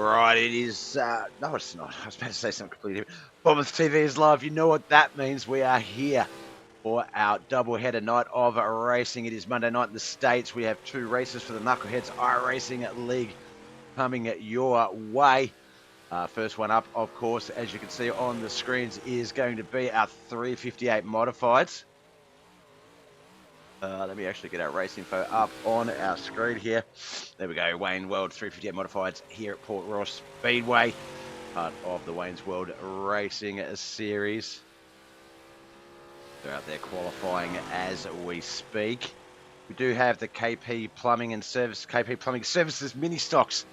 right, it is. No, it's not. I was about to say something completely different. BobbethTV is live. You know what that means. We are here for our doubleheader night of racing. It is Monday night in the States. We have two races for the Knuckleheadz Iracing League coming your way. First one up, of course, as you can see on the screens, is going to be our 358 modifieds. Let me actually get our race info up on our screen here. There we go, Wayne World 358 modifieds here at Port Royal Speedway, part of the Wayne's World Racing Series. They're out there qualifying as we speak. We do have the KP Plumbing Services mini stocks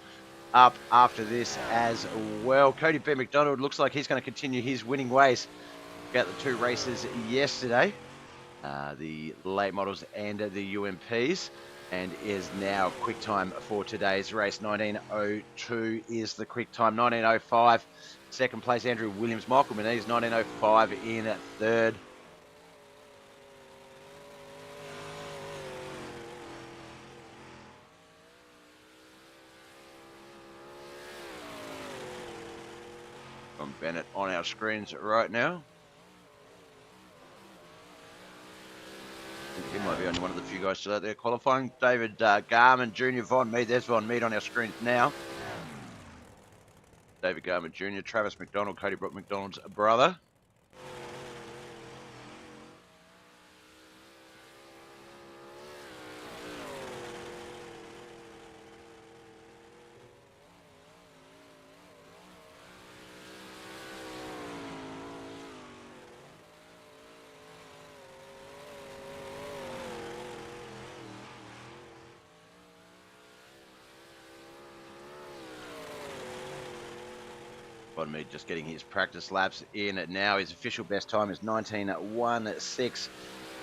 up after this as well. Cody B. McDonald looks like he's going to continue his winning ways. Got the two races yesterday. The late models and the UMPs, and is now quick time for today's race. 19:02 is the quick time. 19:05 second place Andrew Williams. Michael Menez 19:05 in third. From Bennett on our screens right now. He might be only one of the few guys still out there qualifying. David Garman Jr., Von Mead. There's Von Mead on our screens now. David Garman Jr., Travis McDonald, Cody Brook McDonald's brother. Von Mead just getting his practice laps in now. His official best time is 19:16.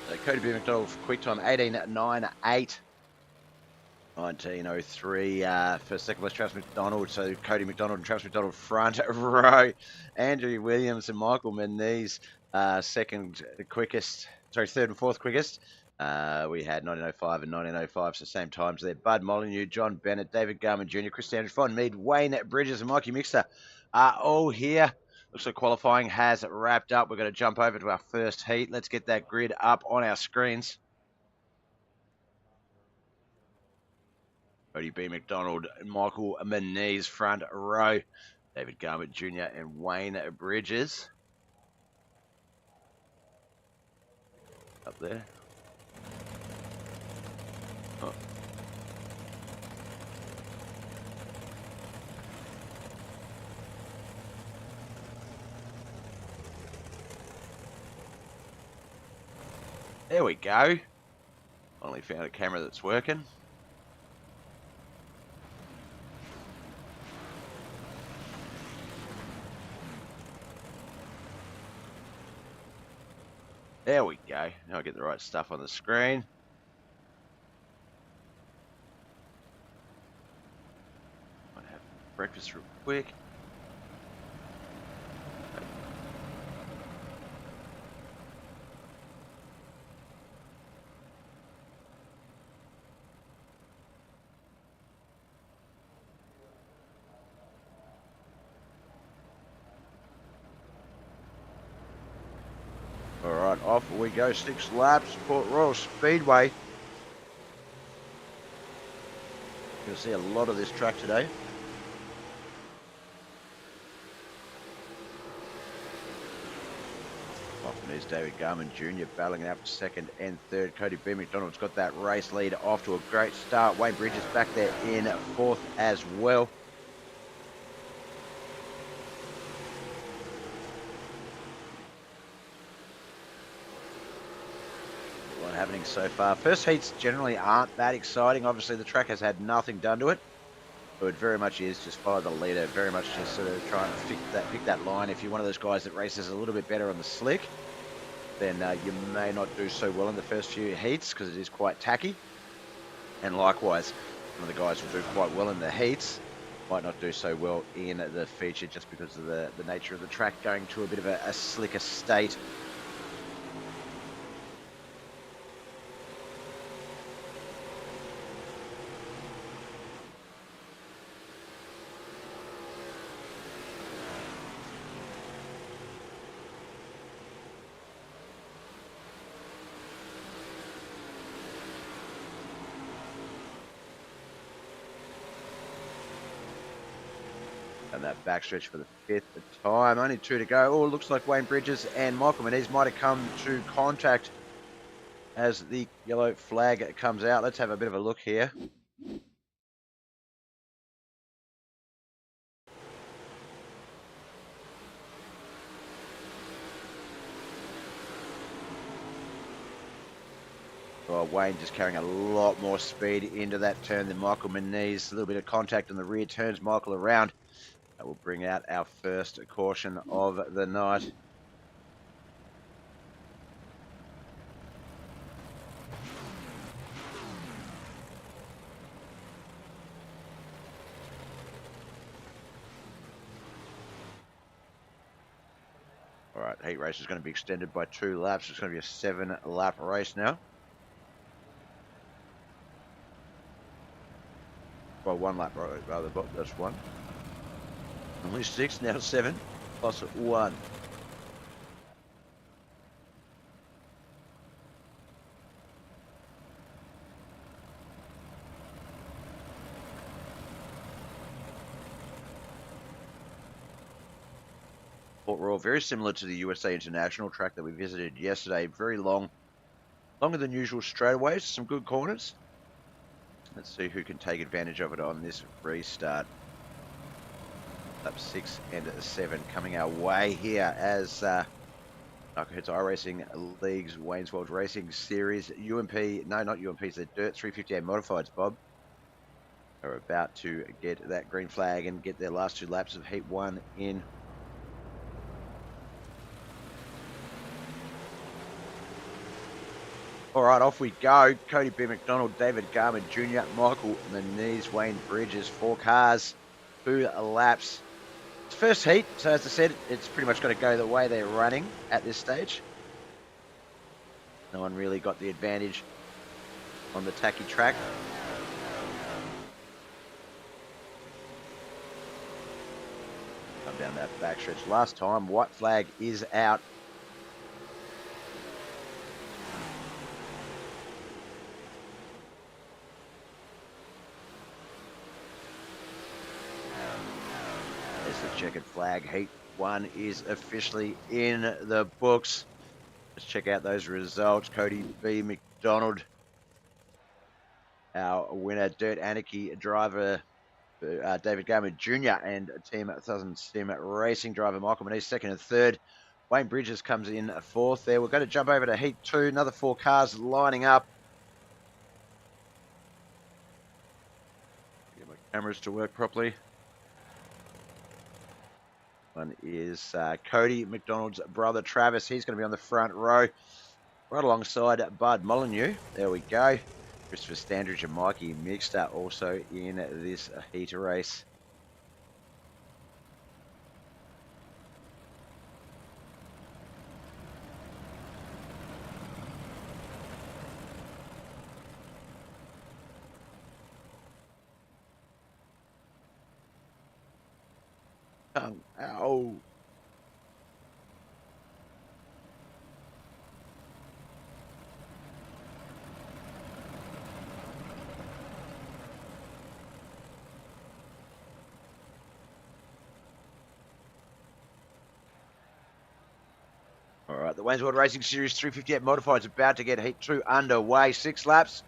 So Cody B. McDonald quick time 18:98. 19:03 for second place Travis McDonald. So Cody McDonald and Travis McDonald front row. Andrew Williams and Michael Menez third and fourth quickest. We had 19:05 and 19:05, so same times there. Bud Molyneux, John Bennett, David Garman Jr., Chris Standridge, Von Mead, Wayne Bridges, and Mikey Mixter are all here. Looks like qualifying has wrapped up. We're going to jump over to our first heat. Let's get that grid up on our screens. Cody B. McDonald, Michael Menez front row. David Garman Jr. and Wayne Bridges. Up there. Oh. There we go. Finally found a camera that's working. There we go. Now I get the right stuff on the screen. Might have breakfast real quick. All right, off we go. 6 laps, Port Royal Speedway. You'll see a lot of this track today. Often is David Garman Jr. battling out for second and third. Cody B. McDonald's got that race lead off to a great start. Wayne Bridges back there in fourth as well. Happening so far. First heats generally aren't that exciting. Obviously the track has had nothing done to it. So it very much is just follow the leader, very much just sort of try and pick that line. If you're one of those guys that races a little bit better on the slick, then you may not do so well in the first few heats because it is quite tacky. And likewise, some of the guys will do quite well in the heats, might not do so well in the feature just because of the nature of the track going to a bit of a slicker state. And that backstretch for the 5th time. Only 2 to go. Oh, it looks like Wayne Bridges and Michael Menez might have come to contact as the yellow flag comes out. Let's have a bit of a look here. Well, Wayne just carrying a lot more speed into that turn than Michael Menez. A little bit of contact on the rear, turns Michael around. That will bring out our first caution of the night. All right, heat race is going to be extended by 2 laps. It's going to be a 7-lap race now. Well, 1 lap rather, but that's 1. Only 6, now 7, plus 1. Port Royal, very similar to the USA International track that we visited yesterday. Very long, longer than usual straightaways, some good corners. Let's see who can take advantage of it on this restart. Lap 6 and 7 coming our way here as Knuckleheadz Iracing League's Wayne's World Racing Series UMP, no, not UMPs, the Dirt 358 Modifieds, Bob, are about to get that green flag and get their last 2 laps of Heat 1 in. All right, off we go. Cody B. McDonald, David Garman Jr., Michael Menez, Wayne Bridges, 4 cars, 2 laps. It's first heat, so as I said, it's pretty much got to go the way they're running at this stage. No one really got the advantage on the tacky track. Come down that backstretch. Last time, white flag is out. There's the checkered flag. Heat 1 is officially in the books. Let's check out those results. Cody B. McDonald, our winner. Dirt Anarchy driver David Garman Jr. and Team 1000 Sim Racing driver Michael Menez, 2nd and 3rd. Wayne Bridges comes in 4th there. We're going to jump over to Heat 2. Another 4 cars lining up. Get my cameras to work properly. One is Cody McDonald's brother Travis. He's going to be on the front row, right alongside Bud Molyneux. There we go. Christopher Standridge and Mikey Mixter also in this heat race. Ow. All right, the Wayne's World Racing Series 358 Modified is about to get Heat 2 underway. 6 laps.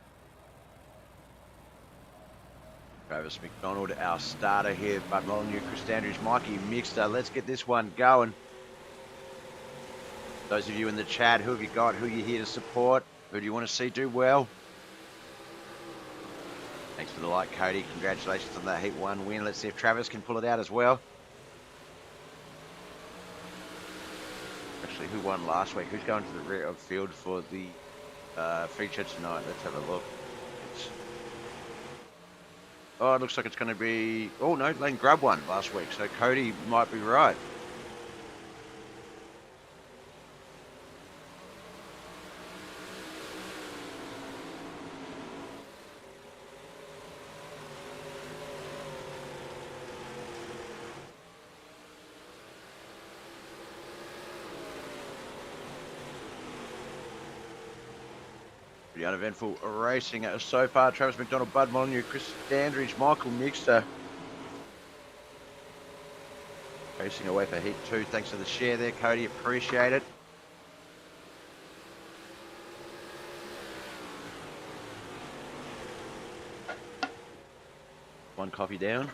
Travis McDonald, our starter here. Bud Molyneux, Chris Standridge, Mikey Mixter. Let's get this one going. Those of you in the chat, who have you got? Who are you here to support? Who do you want to see do well? Thanks for the like, Cody. Congratulations on that Heat 1 win. Let's see if Travis can pull it out as well. Actually, who won last week? Who's going to the rear of field for the feature tonight? Let's have a look. Oh, it looks like it's going to be... Oh, no, Lane Grubb won last week, so Cody might be right. Pretty uneventful racing so far. Travis McDonald, Bud Molyneux, Chris Standridge, Michael Mixter. Racing away for heat 2. Thanks for the share there, Cody. Appreciate it. One coffee down.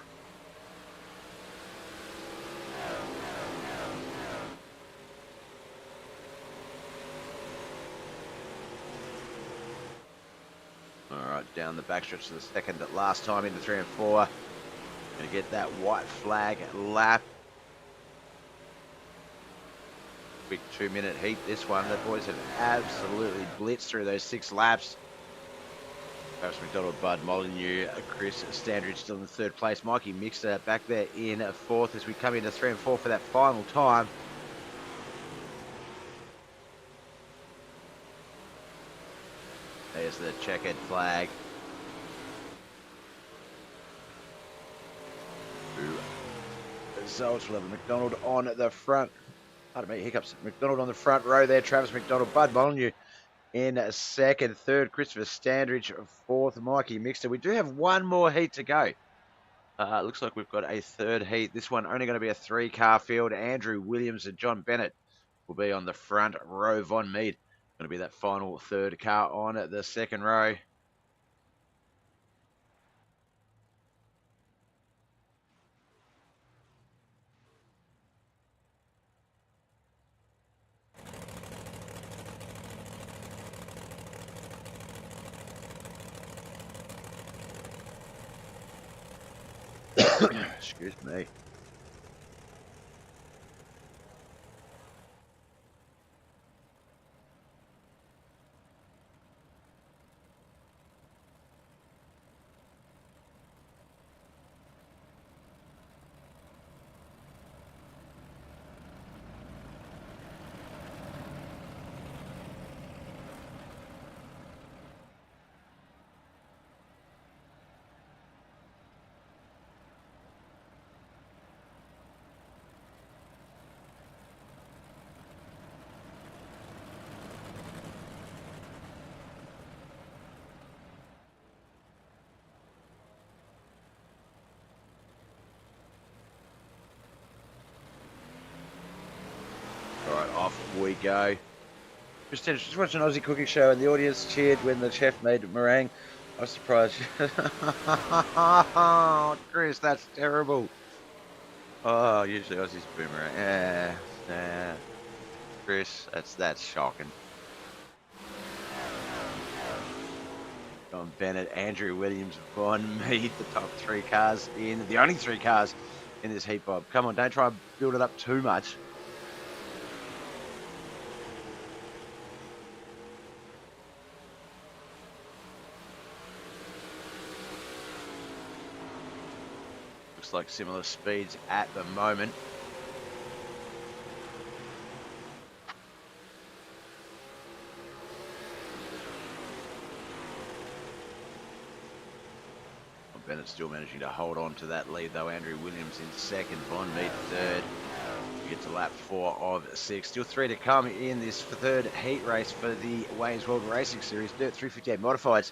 Alright, down the backstretch to the second last time into 3 and 4. Gonna get that white flag lap. Quick 2-minute heat this one. The boys have absolutely blitzed through those 6 laps. Travis McDonald, Bud Molyneux, Chris Standridge still in the 3rd place. Mikey Mixer back there in 4th as we come into 3 and 4 for that final time. There's the checkered flag. Results will have McDonald on the front. Pardon me, hiccups. McDonald on the front row there. Travis McDonald, Bud Molyneux in 2nd. 3rd, Christopher Standridge. 4th, Mikey Mixter. We do have one more heat to go. Looks like we've got a 3rd heat. This one only going to be a 3-car field. Andrew Williams and John Bennett will be on the front row. Von Mead going to be that final 3rd car on the 2nd row. Excuse me. Alright, off we go. Just watched an Aussie cooking show and the audience cheered when the chef made meringue. I was surprised. Oh, Chris, that's terrible. Oh, usually Aussies boomerang. Yeah. Chris, that's shocking. John Bennett, Andrew Williams, Von Mead, the top 3 cars in, the only 3 cars in this heat, Bob. Come on, don't try and build it up too much. Looks like similar speeds at the moment. Bennett still managing to hold on to that lead though. Andrew Williams in 2nd, Von Mead 3rd. We get to lap 4 of 6. Still 3 to come in this 3rd heat race for the Wayne's World Racing Series. Dirt 358 Modifieds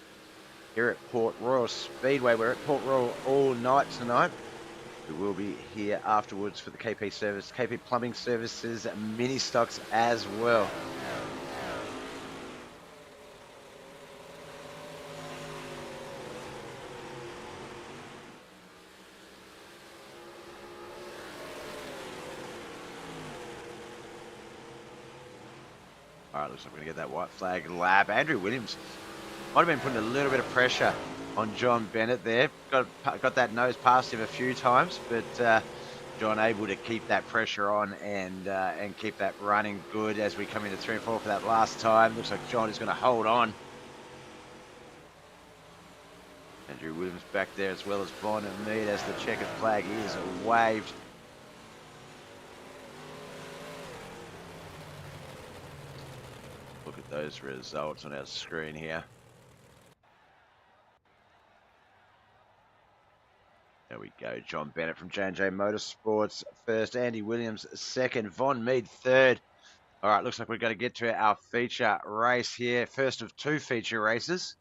here at Port Royal Speedway. We're at Port Royal all night tonight. We will be here afterwards for the KP service, KP Plumbing Services mini stocks as well. All right, looks like we're going to get that white flag lap. Andrew Williams might have been putting a little bit of pressure on John Bennett there. Got that nose past him a few times, but John able to keep that pressure on and keep that running good as we come into 3 and 4 for that last time. Looks like John is going to hold on. Andrew Williams back there as well as Von Mead as the checkered flag is waved. Look at those results on our screen here. There we go. John Bennett from J&J Motorsports 1st. Andy Williams 2nd. Von Mead 3rd. All right, looks like we're going to get to our feature race here. First of 2 feature races.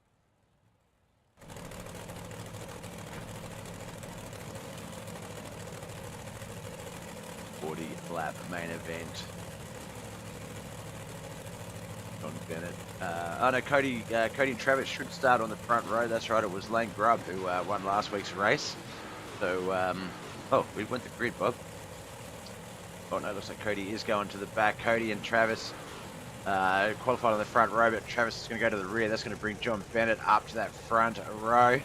40-lap main event. John Bennett. Oh no, Cody and Travis should start on the front row. That's right, it was Lane Grubb who won last week's race. So, oh, we went the grid, Bob. Oh no, looks like Cody is going to the back. Cody and Travis qualified on the front row, but Travis is going to go to the rear. That's going to bring John Bennett up to that front row.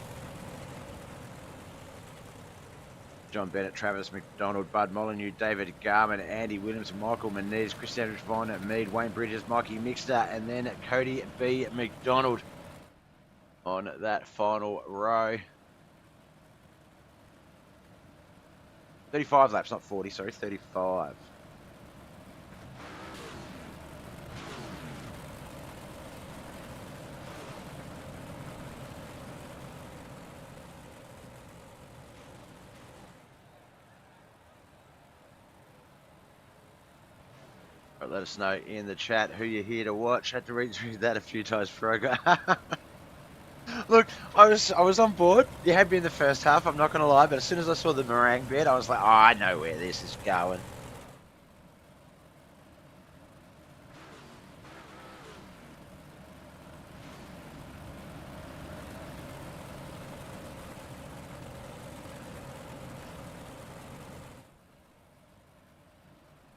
John Bennett, Travis McDonald, Bud Molyneux, David Garman, Andy Williams, Michael Menez, Chris Standridge, Vaughn Mead, Wayne Bridges, Mikey Mixter, and then Cody B. McDonald on that final row. 35 laps, not 40, sorry, 35. Right, let us know in the chat who you're here to watch. Had to read through that a few times before I got... Look, I was on board. You had me in the first half, I'm not going to lie, but as soon as I saw the meringue bit, I was like, oh, I know where this is going.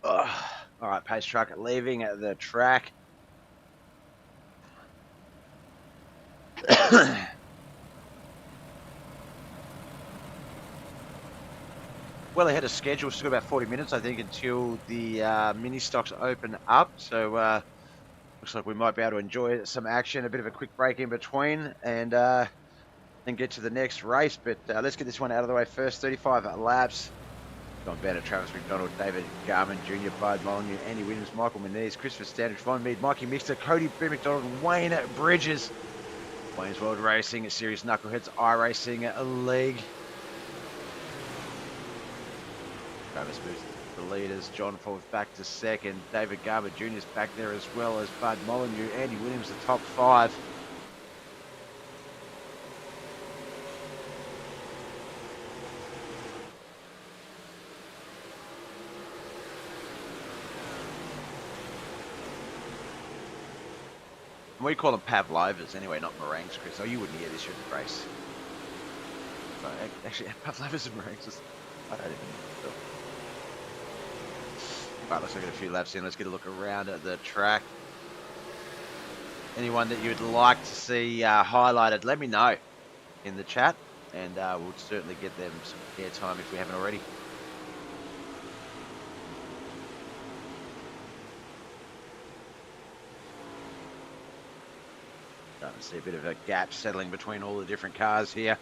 Oh, all right, pace truck leaving the track. Well ahead of schedule, still about 40 minutes, I think, until the mini stocks open up. So looks like we might be able to enjoy some action, a bit of a quick break in between, and then get to the next race. But let's get this one out of the way first. 35 laps. John Bennett, Travis McDonald, David Garman Jr., Bud Molyneux, Andy Williams, Michael Menez, Christopher Standridge, Von Mead, Mikey Mixter, Cody B. McDonald, Wayne Bridges. Wayne's World Racing Series Knuckleheadz Iracing League. Travis moves to the leaders. John falls back to second. David Garber Jr. is back there as well as Bud Molyneux. Andy Williams, the top five. We call them pavlovas anyway, not meringues, Chris. Oh, you wouldn't hear this during the race. No, actually, pavlovas and meringues, I don't even know. Right, let's look at a few laps in. Let's get a look around at the track. Anyone that you'd like to see highlighted, let me know in the chat, and we'll certainly get them some airtime if we haven't already. Starting to see a bit of a gap settling between all the different cars here.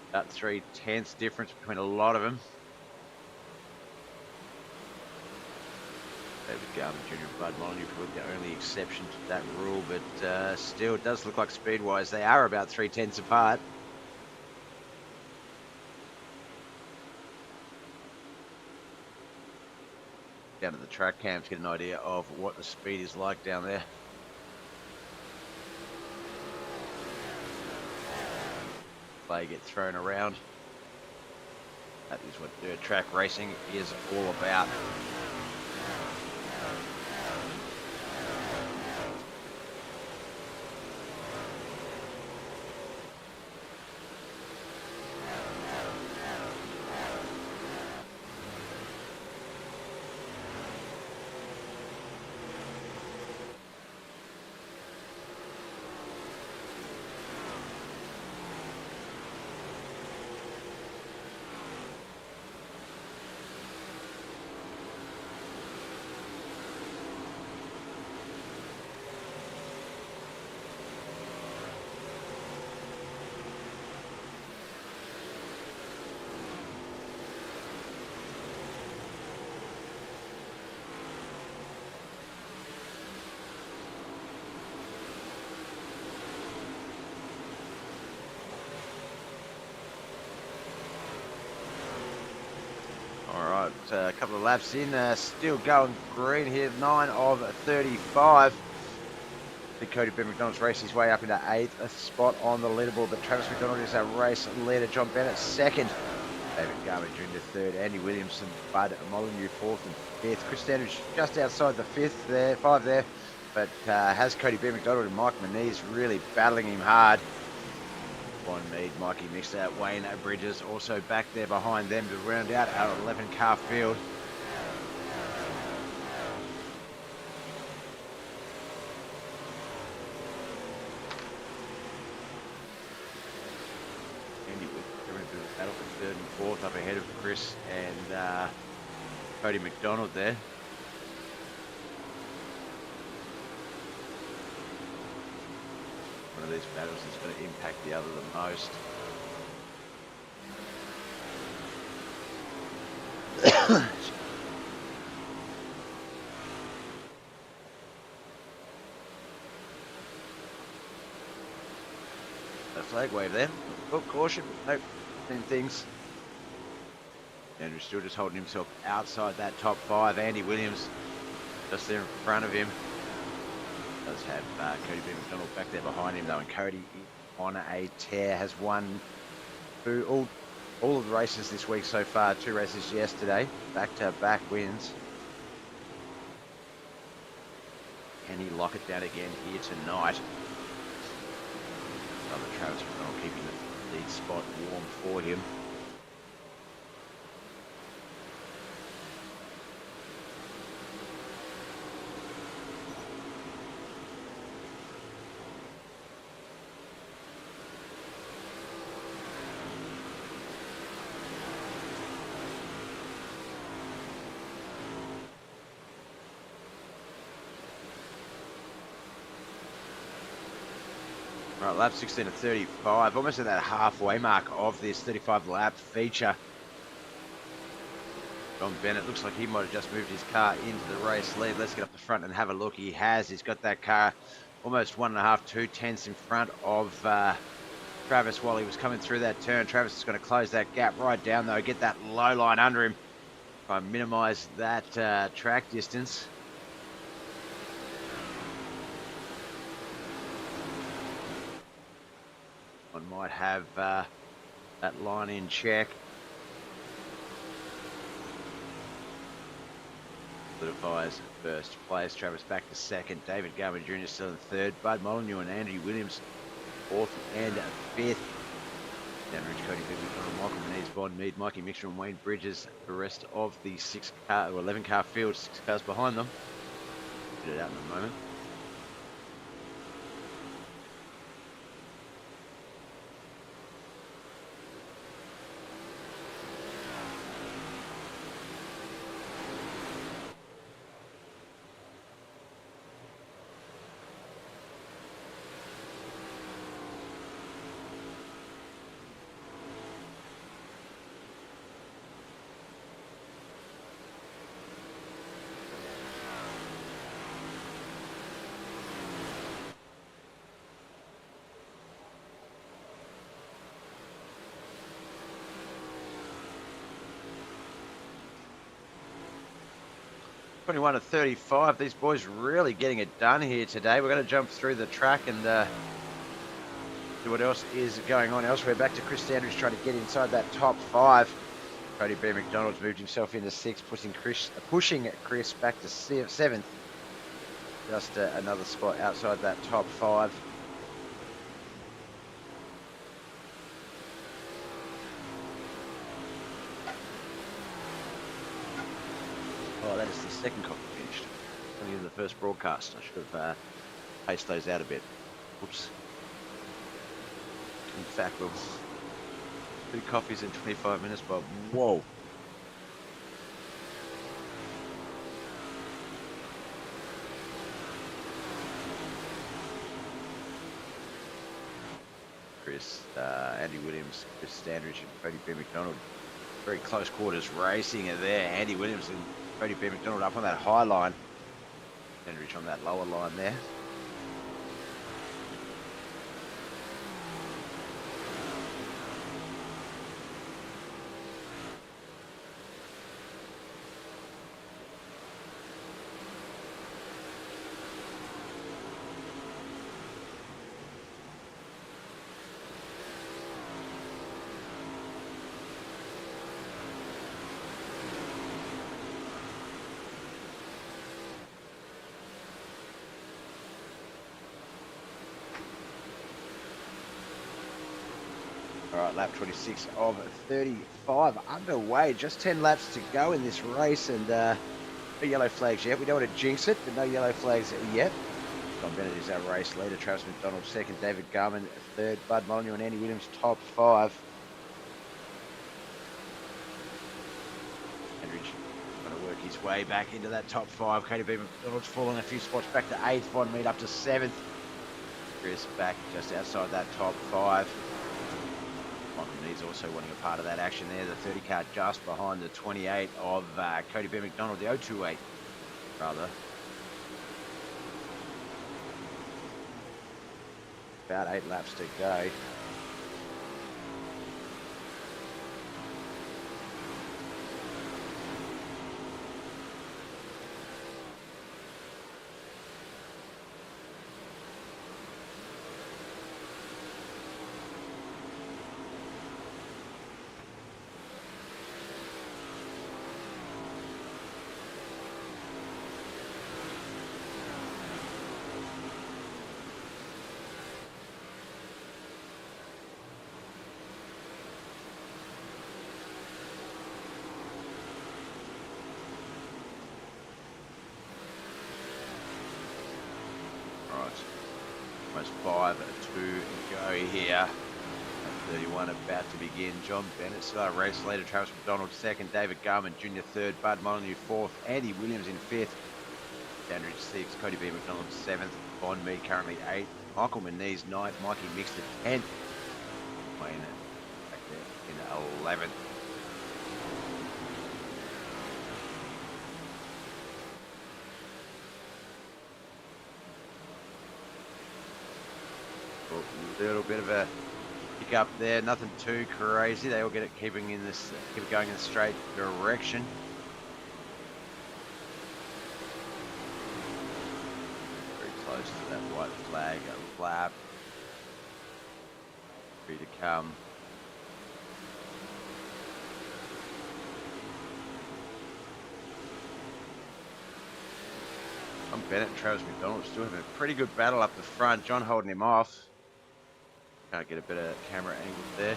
About 3/10 difference between a lot of them. David Garman Jr. and Bud Molyneux probably the only exception to that rule, but still it does look like speed-wise they are about 3/10 apart. Down to the track cam to get an idea of what the speed is like down there. Play get thrown around. That is what dirt track racing is all about. A couple of laps in, still going green here, 9 of 35. I think Cody B. McDonald's raced his way up into 8th spot on the leaderboard, but Travis McDonald is our race leader. John Bennett second. David Garber Jr. third, Andy Williamson, Bud Molyneux fourth and fifth. Chris Standridge just outside the fifth there, five there, but has Cody B. McDonald and Mike Manise really battling him hard. Bond Mead, Mikey mixed out, Wayne Bridges also back there behind them to round out our 11 car field. Indy with a battle for third and fourth up ahead of Chris and Cody McDonald there. One of these battles is going to impact the other the most. A flag wave there. Oh, caution. Nope. Same things. Andrew still just holding himself outside that top five. Andy Williams just there in front of him. Does have Cody B. McDonald back there behind him though, and Cody on a tear has won all of the races this week so far. 2 races yesterday, back-to-back wins. Can he lock it down again here tonight? Another Travis McDonald keeping the lead spot warm for him. Right, lap 16 to 35, almost at that halfway mark of this 35 lap feature. John Bennett looks like he might have just moved his car into the race lead. Let's get up the front and have a look. He has. He's got that car almost 1.5, 2 tenths in front of Travis while he was coming through that turn. Travis is going to close that gap right down though, get that low line under him. Try and minimise that track distance. One might have that line in check. Solidifies first place. Travis back to second. David Garber Jr. still in third. Bud Molyneux and Andy Williams fourth and fifth. Standridge, Cody B. McDonald, Michael Manise, Bond Mead, Mikey Mixer and Wayne Bridges. The rest of the 11 car field, 6 cars behind them. Get it out in a moment. (21 to 35). These boys really getting it done here today. We're going to jump through the track and see what else is going on elsewhere. Back to Chris Standridge trying to get inside that top 5. Cody B. McDonald's moved himself into 6th, pushing Chris back to 7th. Just another spot outside that top 5. Oh, that is the second coffee finished. Only in the first broadcast. I should have paced those out a bit. Whoops. In fact, we'll 2 coffees in 25 minutes, but whoa. Chris, Andy Williams, Chris Standridge and Cody B. McDonald. Very close quarters racing there. Andy Williams and Cody B. McDonald up on that high line. Standridge on that lower line there. All right, lap 26 of 35 underway. Just 10 laps to go in this race, and no yellow flags yet. We don't want to jinx it, but no yellow flags yet. John Bennett is our race leader. Travis McDonald second. David Garman third. Bud Molyneux and Andy Williams top five. Standridge trying to work his way back into that top five. KDB McDonald's falling a few spots back to eighth. Von Mead up to seventh. Chris back just outside that top five. Mikey Needs also wanting a part of that action there. The 30 car just behind the 28 of Cody B. McDonald, the 028 rather. About 8 laps to go. Almost 5 to go here. 31 about to begin. John Bennett still our race leader. Travis McDonald second. David Garman Jr. third. Bud Molyneux fourth. Andy Williams in fifth. Standridge sixth. Cody B. McDonald seventh. Von Mead currently eighth. Michael Manise ninth. Mikey Mixed at 10th. Wayne back there in 11th. A little bit of a hiccup there, nothing too crazy. They all keep it going in the straight direction. Very close to that white flag, a lap. Free to come. John Bennett and Travis McDonald still having a pretty good battle up the front. John holding him off. Can't get a bit of camera angle there.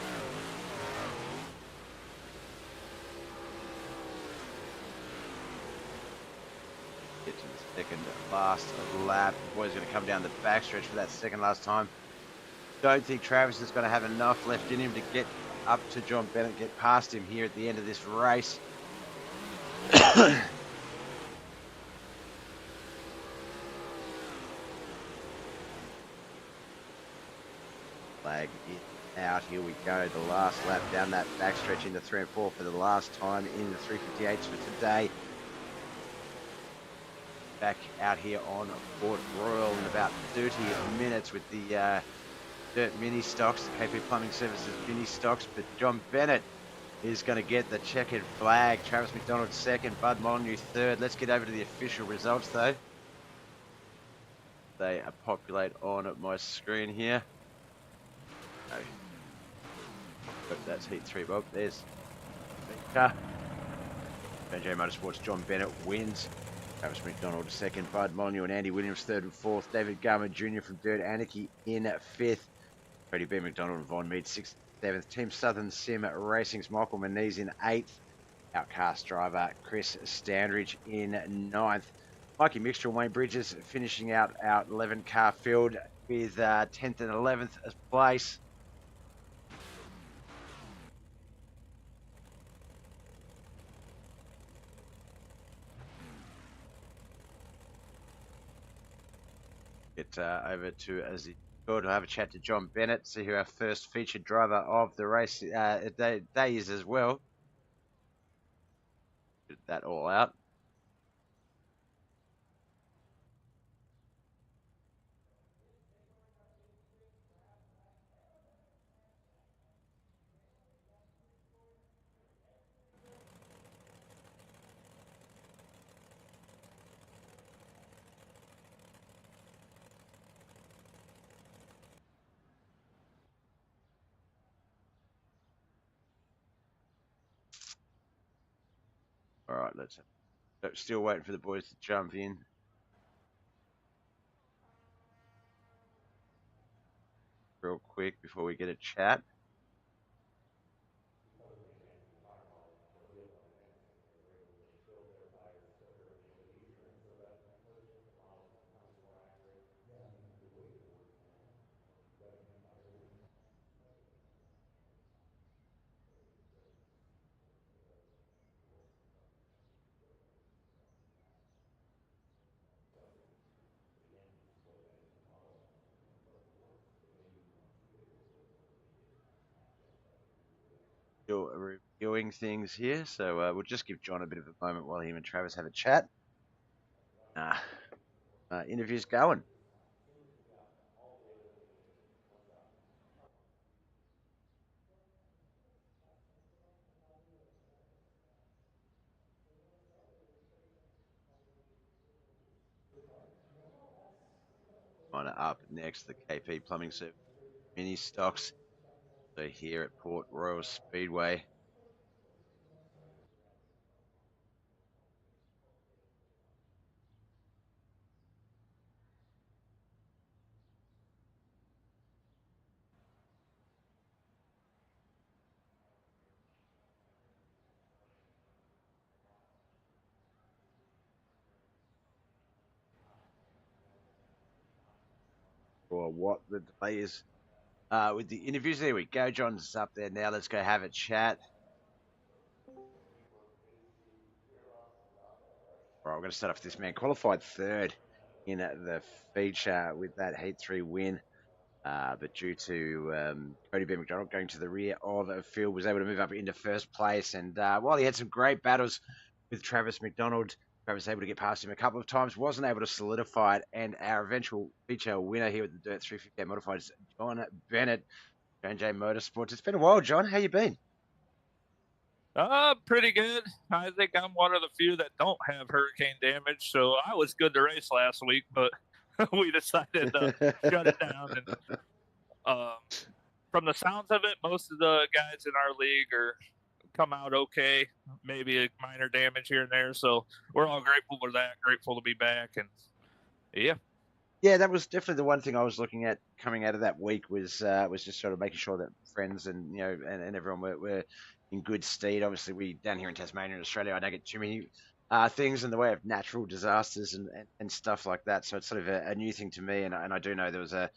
Get to the second last lap. The boy's going to come down the backstretch for that second last time. Don't think Travis is going to have enough left in him to get up to John Bennett, get past him here at the end of this race. Flag it out. Here we go. The last lap down that backstretch into 3 and 4 for the last time in the 358s for today. Back out here on Port Royal in about 30 minutes with the dirt mini stocks, the KP Plumbing Services mini stocks. But John Bennett is going to get the checkered flag. Travis McDonald second, Bud Molyneux third. Let's get over to the official results though. They populate on my screen here. Oh. But that's heat 3, Bob. There's the car. BJ Motorsports, John Bennett wins. Travis McDonald second, Bud Molyneux and Andy Williams third and fourth. David Garman Jr. from Dirt Anarchy in fifth. Cody B. McDonald and Von Mead sixth, seventh. Team Southern Sim Racing's Michael Manise in eighth. Outcast driver Chris Standridge in ninth. Mikey Mixture and Wayne Bridges finishing out our 11 car field with 10th and 11th place. Get over to Azzy to have a chat to John Bennett, see who our first featured driver of the race day is as well. Get that all out. All right, let's still waiting for the boys to jump in. Real quick before we get a chat. reviewing things here, so we'll just give John a bit of a moment while him and Travis have a chat. Interview's going. On up next, the KP Plumbing Service mini stocks. So here at Port Royal Speedway. Or what the delay is with the interviews. There we go. John's up there now. Let's go have a chat. All right, we're going to start off this man. Qualified third in the feature with that Heat 3 win. But due to Cody B. McDonald going to the rear of Phil, was able to move up into first place. And while he had some great battles with Travis McDonald, Travis was able to get past him a couple of times, wasn't able to solidify it. And our eventual feature winner here at the Dirt 358 Modified is John Bennett, J&J Motorsports. It's been a while, John. How you been? Pretty good. I think I'm one of the few that don't have hurricane damage, so I was good to race last week, but we decided to shut it down. And from the sounds of it, most of the guys in our league are come out okay. Maybe a minor damage here and there, so we're all grateful for that. Grateful to be back, and yeah. Yeah, that was definitely the one thing I was looking at coming out of that week was just sort of making sure that friends and and everyone were in good stead. Obviously, we down here in Tasmania and Australia, I don't get too many things in the way of natural disasters and stuff like that. So it's sort of a new thing to me, and I do know there was a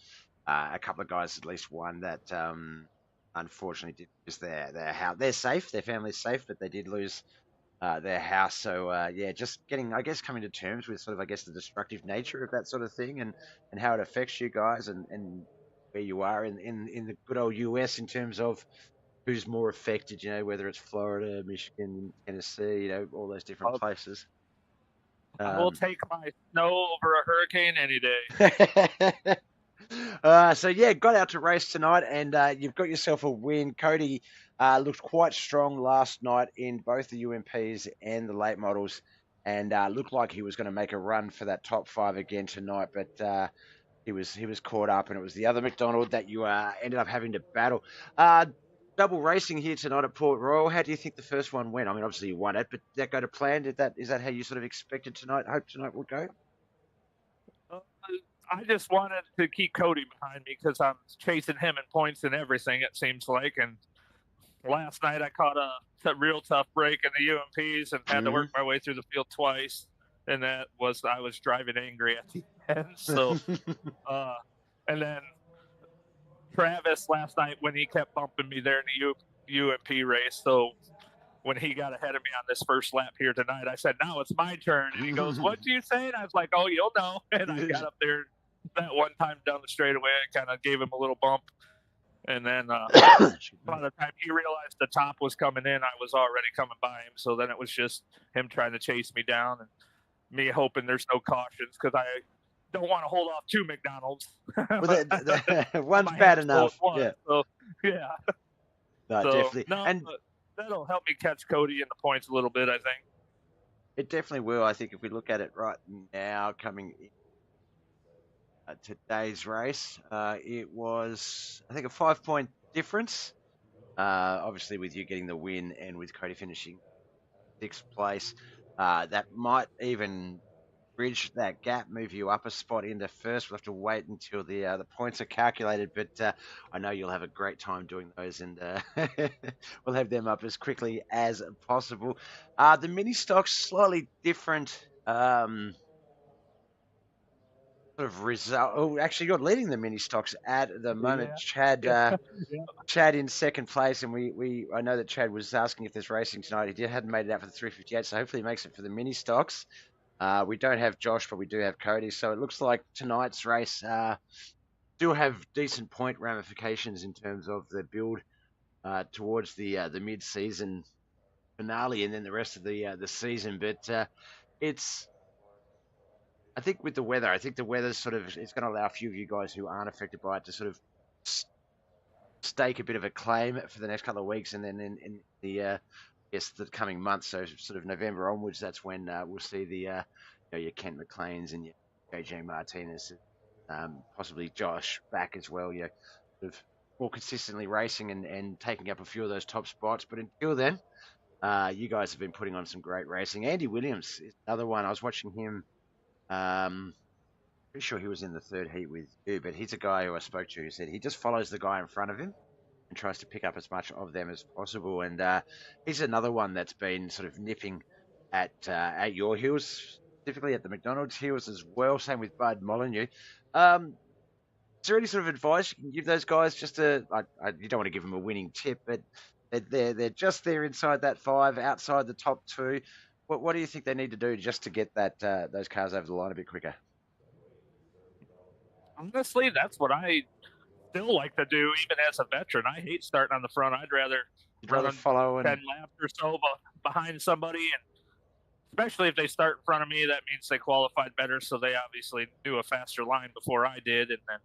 couple of guys, at least one that unfortunately did lose their house. They're safe, their family's safe, but they did lose their house. So yeah, just getting, I guess, coming to terms with sort of, I guess, the destructive nature of that sort of thing and how it affects you guys and where you are in the good old US in terms of who's more affected, whether it's Florida, Michigan, Tennessee, all those different places. I will take my snow over a hurricane any day. So yeah, got out to race tonight, and you've got yourself a win. Cody looked quite strong last night in both the UMPs and the late models, and looked like he was going to make a run for that top 5 again tonight, but he was caught up, and it was the other McDonald that you ended up having to battle. Double racing here tonight at Port Royal. How do you think the first one went? I mean, obviously you won it, but did that go to plan? Is that how you sort of expected tonight? Hope tonight would go? I just wanted to keep Cody behind me because I'm chasing him in points and everything, it seems like. And last night I caught a real tough break in the UMPs and had to work my way through the field twice. And I was driving angry at the end. So, and then Travis last night when he kept bumping me there in the UMP race. So when he got ahead of me on this first lap here tonight, I said, now it's my turn. And he goes, what do you say? And I was like, oh, you'll know. And I got up there that one time down the straightaway. I kind of gave him a little bump. And then by the time he realized the top was coming in, I was already coming by him. So then it was just him trying to chase me down and me hoping there's no cautions because I don't want to hold off 2 McDonald's. Well, one's bad enough. Yeah. So, yeah. No, definitely. No, and that'll help me catch Cody in the points a little bit, I think. It definitely will. I think if we look at it right now, coming in today's race, it was, I think, a 5-point difference. Obviously, with you getting the win and with Cody finishing 6th place, that might even bridge that gap, move you up a spot into first. We'll have to wait until the points are calculated, but I know you'll have a great time doing those, and we'll have them up as quickly as possible. The mini stocks slightly different sort of result. Oh, actually, you're leading the mini stocks at the moment, Chad. Chad in 2nd place, and I know that Chad was asking if there's racing tonight. He hadn't made it out for the 358, so hopefully he makes it for the mini stocks. We don't have Josh, but we do have Cody. So it looks like tonight's race do have decent point ramifications in terms of the build towards the mid-season finale and then the rest of the season. But it's I think with the weather, I think the weather's sort of it's going to allow a few of you guys who aren't affected by it to sort of stake a bit of a claim for the next couple of weeks, and then in the yes the coming months, so sort of November onwards, that's when we'll see the your Kent McLeans and your JJ Martinez, possibly Josh back as well. You sort of more consistently racing and taking up a few of those top spots. But until then, you guys have been putting on some great racing. Andy Williams is another one. I was watching him. Pretty sure he was in the third heat with you, but he's a guy who I spoke to who said he just follows the guy in front of him and tries to pick up as much of them as possible. And he's another one that's been sort of nipping at your heels, specifically at the McDonald's heels as well. Same with Bud Molyneux. Is there any sort of advice you can give those guys? Just you don't want to give them a winning tip, but they're just there inside that 5, outside the top 2. What do you think they need to do just to get that those cars over the line a bit quicker? Honestly, that's what I still like to do, even as a veteran. I hate starting on the front. I'd rather run follow 10 laps or so behind somebody, and especially if they start in front of me, that means they qualified better, so they obviously knew a faster line before I did, and then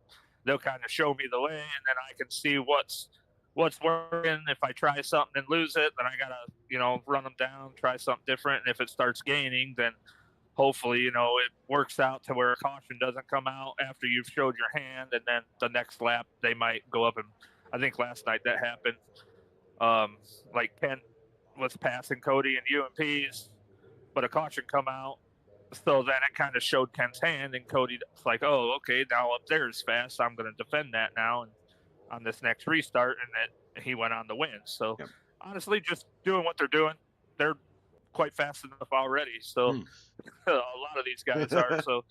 they'll kind of show me the way, and then I can see what's working. If I try something and lose it, then I gotta run them down, try something different, and if it starts gaining, then hopefully, it works out to where a caution doesn't come out after you've showed your hand, and then the next lap they might go up. And I think last night that happened. Like Kent was passing Cody and UMPs, but a caution come out. So then it kind of showed Kent's hand, and Cody's like, oh, okay, now up there is fast. I'm going to defend that now and on this next restart, and he went on the win. So honestly, just doing what they're doing. They're quite fast enough already, so a lot of these guys are. So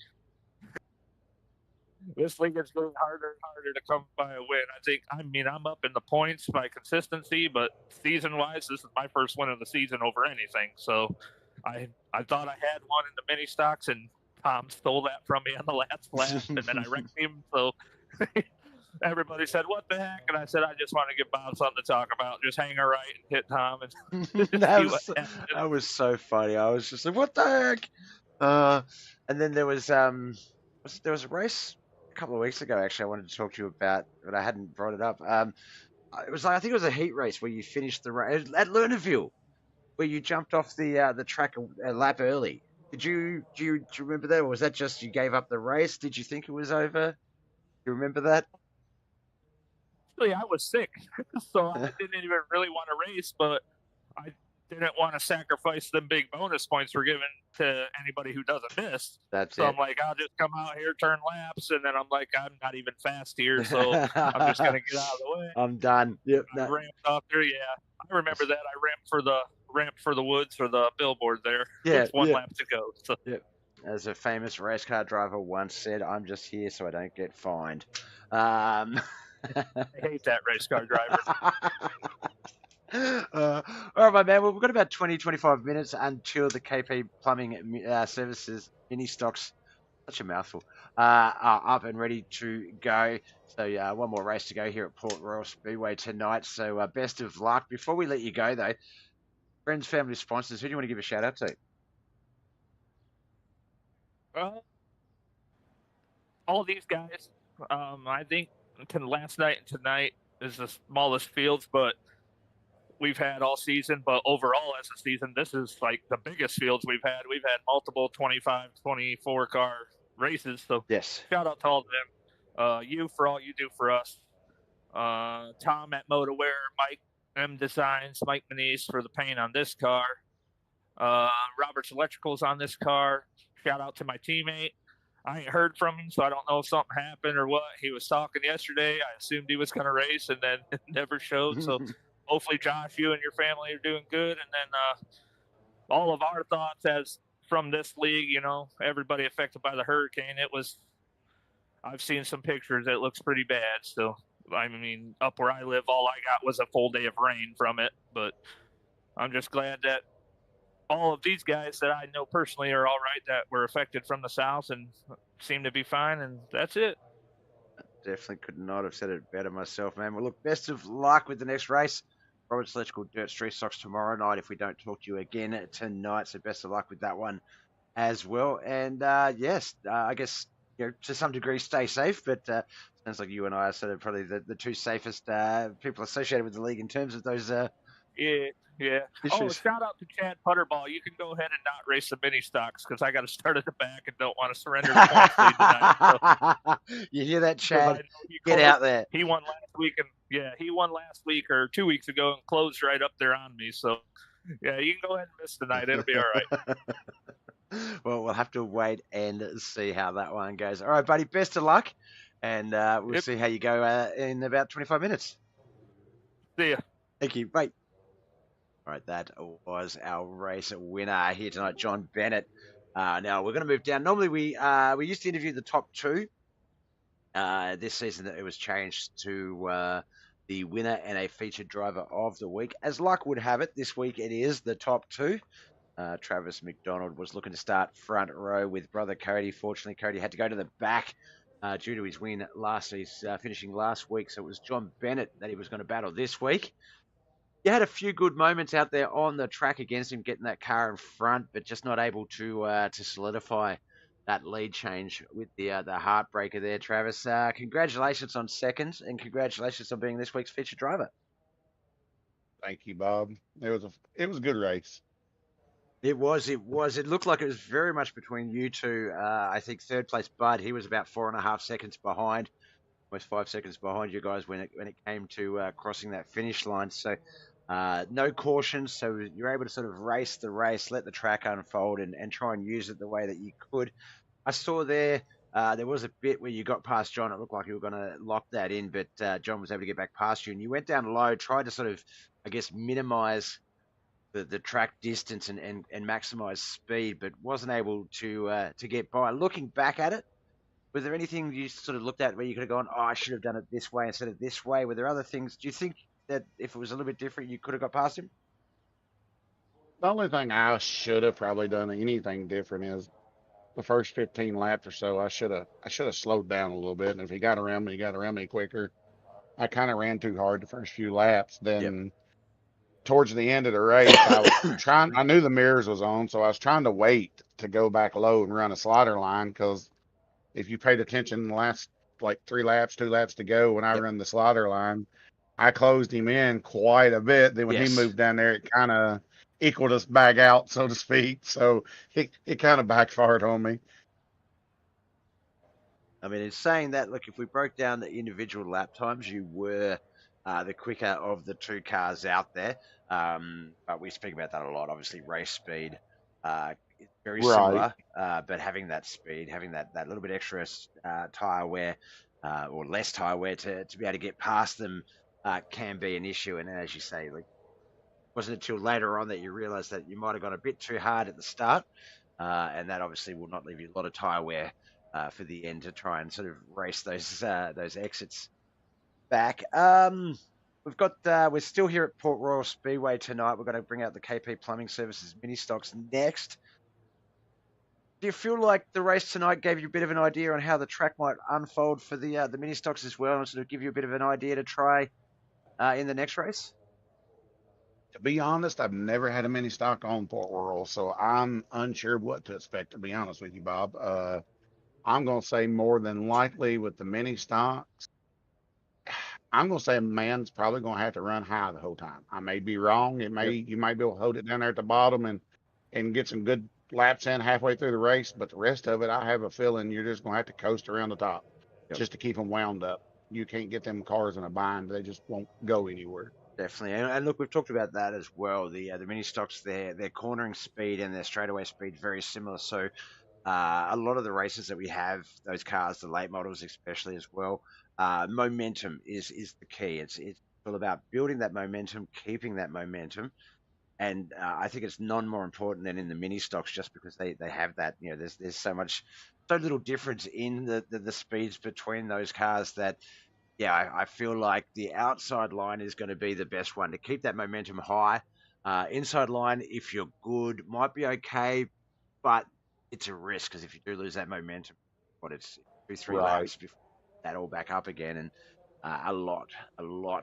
this league is getting harder and harder to come by a win. I'm up in the points by consistency, but season-wise, this is my first win of the season over anything. So I thought I had one in the mini stocks, and Tom stole that from me on the last lap, and then I wrecked him. So everybody said, "What the heck?" And I said, "I just want to give Bob something to talk about. Just hang her right and hit Tom." And that was so funny. I was just like, "What the heck?" And then there was a race a couple of weeks ago. Actually, I wanted to talk to you about, but I hadn't brought it up. It was I think it was a heat race where you finished the race at Lernerville, where you jumped off the track a lap early. Do you remember that, or was that just you gave up the race? Did you think it was over? Do you remember that? Actually, I was sick, so I didn't even really want to race, but I didn't want to sacrifice them big bonus points we're given to anybody who doesn't miss. So I'm like, I'll just come out here, turn laps, and then I'm like, I'm not even fast here, so I'm just going to get out of the way. I'm done. Yep. I ramped off there, I remember that. I ramped for the woods or the billboard there. With one lap to go. So. Yep. As a famous race car driver once said, I'm just here so I don't get fined. I hate that race car driver. All right, my man. Well, we've got about 20-25 minutes until the KP Plumbing Services mini stocks, such a mouthful, are up and ready to go. So one more race to go here at Port Royal Speedway tonight. So best of luck. Before we let you go, though, friends, family, sponsors, who do you want to give a shout out to? Well, all these guys. I think last night and tonight is the smallest fields, but we've had all season. But overall, as a season, this is like the biggest fields we've had. We've had multiple 25, 24 car races. So yes, shout out to all of them. You for all you do for us. Tom at Motoware, Mike M Designs, Mike Manise for the paint on this car. Robert's Electricals on this car. Shout out to my teammate. I ain't heard from him, so I don't know if something happened or what. He was talking yesterday. I assumed he was going to race, and then it never showed. So hopefully, Josh, you and your family are doing good. And then all of our thoughts as from this league, everybody affected by the hurricane, I've seen some pictures. It looks pretty bad. So, I mean, up where I live, all I got was a full day of rain from it. But I'm just glad that all of these guys that I know personally are all right that were affected from the south and seem to be fine, and that's it. Definitely could not have said it better myself, man. Well, look, best of luck with the next race. Robert's Electrical Dirt Street Stocks tomorrow night if we don't talk to you again tonight. So best of luck with that one as well. And yes, I guess to some degree stay safe, but sounds like you and I are sort of probably the two safest people associated with the league in terms of those Yeah, yeah. Oh, issues. shout out to Chad Putterball. You can go ahead and not race the mini stocks because I got to start at the back and don't want to surrender the points lead tonight. So, You hear that, because I Chad? know he Get closed, out there. he won last week, and he won last week or 2 weeks ago and closed right up there on me. So, yeah, you can go ahead and miss tonight. It'll be all right. Well, we'll have to wait and see how that one goes. All right, buddy. Best of luck, and we'll Yep. see how you go in about 25 minutes. See ya. Thank you. Bye. All right, that was our race winner here tonight, John Bennett. Now we're going to move down. Normally we used to interview the top two. This season it was changed to the winner and a featured driver of the week. As luck would have it, this week it is the top two. Travis McDonald was looking to start front row with brother Cody. Fortunately, Cody had to go to the back due to his win finishing last week. So it was John Bennett that he was going to battle this week. You had a few good moments out there on the track against him, getting that car in front, but just not able to solidify that lead change with the heartbreaker there, Travis. Congratulations on second, and congratulations on being this week's featured driver. Thank you, Bob. It was a good race. It was. It looked like it was very much between you two. I think third place Bud, he was about 4.5 seconds behind, almost 5 seconds behind you guys when it came to crossing that finish line. So no cautions, so you're able to sort of race the race, let the track unfold, and try and use it the way that you could. I saw there was a bit where you got past John. It looked like you were going to lock that in, but John was able to get back past you, and you went down low, tried to sort of, I guess, minimize the track distance and maximize speed, but wasn't able to get by. Looking back at it, was there anything you sort of looked at where you could have gone, oh, I should have done it this way instead of this way? Were there other things? Do you think that if it was a little bit different, you could have got past him? The only thing I should have probably done anything different is the first 15 laps or so. I should have slowed down a little bit. And if he got around me, he got around me quicker. I kind of ran too hard the first few laps. Then towards the end of the race, I was trying. I knew the mirrors was on, so I was trying to wait to go back low and run a slaughter line because if you paid attention in the last like 3 laps, 2 laps to go when I run the slaughter line, I closed him in quite a bit. Then when he moved down there, it kind of equaled us back out, so to speak. So it kind of backfired on me. I mean, in saying that, look, if we broke down the individual lap times, you were the quicker of the two cars out there. But we speak about that a lot. Obviously, race speed is very similar, but having that speed, having that little bit extra tyre wear or less tyre wear to be able to get past them can be an issue. And as you say, like, wasn't until later on that you realised that you might have gone a bit too hard at the start, and that obviously will not leave you a lot of tyre wear for the end to try and sort of race those exits back. We're still here at Port Royal Speedway tonight. We're going to bring out the KP Plumbing Services mini stocks next. Do you feel like the race tonight gave you a bit of an idea on how the track might unfold for the mini stocks as well, and sort of give you a bit of an idea to try in the next race? To be honest, I've never had a mini stock on Port Royal, so I'm unsure what to expect, to be honest with you, Bob. I'm going to say more than likely with the mini stocks, I'm going to say a man's probably going to have to run high the whole time. I may be wrong. You might be able to hold it down there at the bottom and get some good laps in halfway through the race, but the rest of it, I have a feeling you're just going to have to coast around the top just to keep them wound up. You can't get them cars in a bind. They just won't go anywhere. Definitely, and look, we've talked about that as well. The mini stocks, their cornering speed and their straightaway speed very similar. So a lot of the races that we have, those cars, the late models especially as well, momentum is the key. It's all about building that momentum, keeping that momentum, and I think it's none more important than in the mini stocks, just because they have that. You know, there's so little difference in the speeds between those cars that. Yeah, I feel like the outside line is going to be the best one to keep that momentum high. Inside line, if you're good, might be okay, but it's a risk because if you do lose that momentum, it's 2-3 laps before that all back up again. And a lot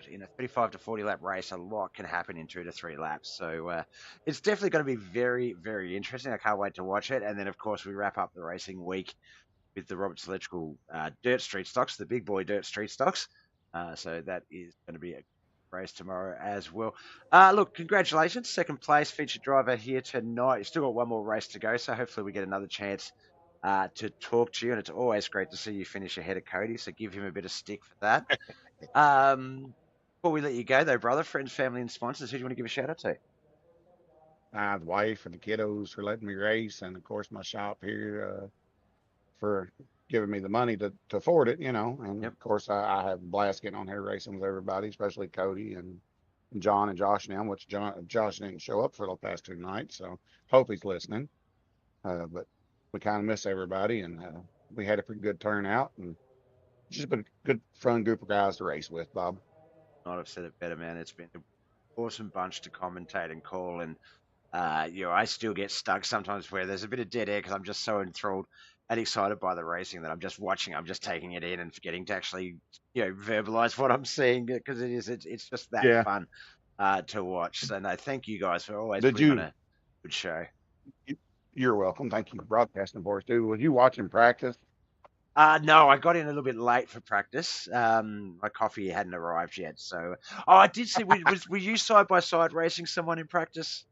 in a 35 to 40 lap race. A lot can happen in 2 to 3 laps. So it's definitely going to be very, very interesting. I can't wait to watch it. And then, of course, we wrap up the racing week with the Roberts Electrical Dirt Street Stocks, the big boy Dirt Street Stocks. So that is going to be a race tomorrow as well. Look, congratulations. Second place, featured driver here tonight. You've still got one more race to go, so hopefully we get another chance to talk to you. And it's always great to see you finish ahead of Cody, so give him a bit of stick for that. Before we let you go, though, brother, friends, family, and sponsors, who do you want to give a shout out to? The wife and the kiddos for letting me race, and of course my shop here for giving me the money to afford it, you know. And Yep. of course I have a blast getting on here racing with everybody, especially Cody and John and Josh now, which Josh didn't show up for the past 2 nights, so hope he's listening. But we kind of miss everybody, and we had a pretty good turnout, and just been a good, fun group of guys to race with, Bob. Not have said it better, man. It's been an awesome bunch to commentate and call. And, I still get stuck sometimes where there's a bit of dead air because I'm just so enthralled and excited by the racing that I'm just watching. I'm just taking it in and forgetting to actually, verbalize what I'm seeing because it's just that fun to watch. So, no, thank you guys for always putting on a good show. You're welcome. Thank you for broadcasting for us, too. Was you watching practice? No, I got in a little bit late for practice. My coffee hadn't arrived yet. So, I did see. Were you side by side racing someone in practice?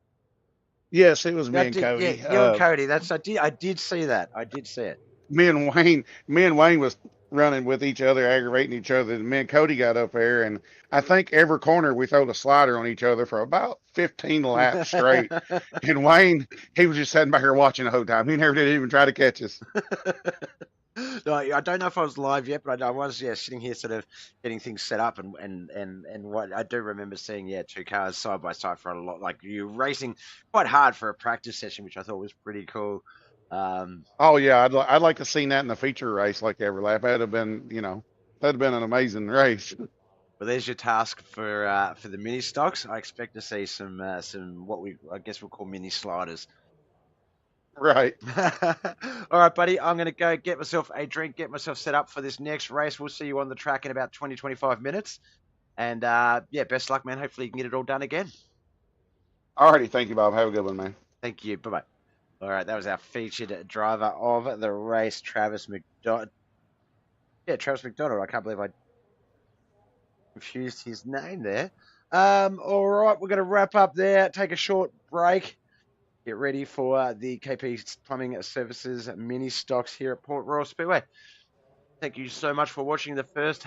Yes, it was me and Cody. Yeah, you and Cody. I did see that. I did see it. Me and Wayne was running with each other, aggravating each other. And me and Cody got up there, and I think every corner we throw the slider on each other for about 15 laps straight. And Wayne, he was just sitting back here watching the whole time. He never did even try to catch us. No, I don't know if I was live yet, but I was sitting here sort of getting things set up and what I do remember seeing 2 cars side by side for a lot, like you racing quite hard for a practice session, which I thought was pretty cool. Oh yeah, I'd like to see that in the feature race, like every lap. That'd have been an amazing race. Well, there's your task for the mini stocks. I expect to see some what I guess we'll call mini sliders. Right. All right, buddy. I'm going to go get myself a drink, get myself set up for this next race. We'll see you on the track in about 20, 25 minutes. And best luck, man. Hopefully you can get it all done again. Alrighty. Thank you, Bob. Have a good one, man. Thank you. Bye-bye. All right. That was our featured driver of the race, Travis McDonald. Yeah, Travis McDonald. I can't believe I confused his name there. All right. We're going to wrap up there. Take a short break. Get ready for the KP Plumbing Services mini stocks here at Port Royal Speedway. Thank you so much for watching the first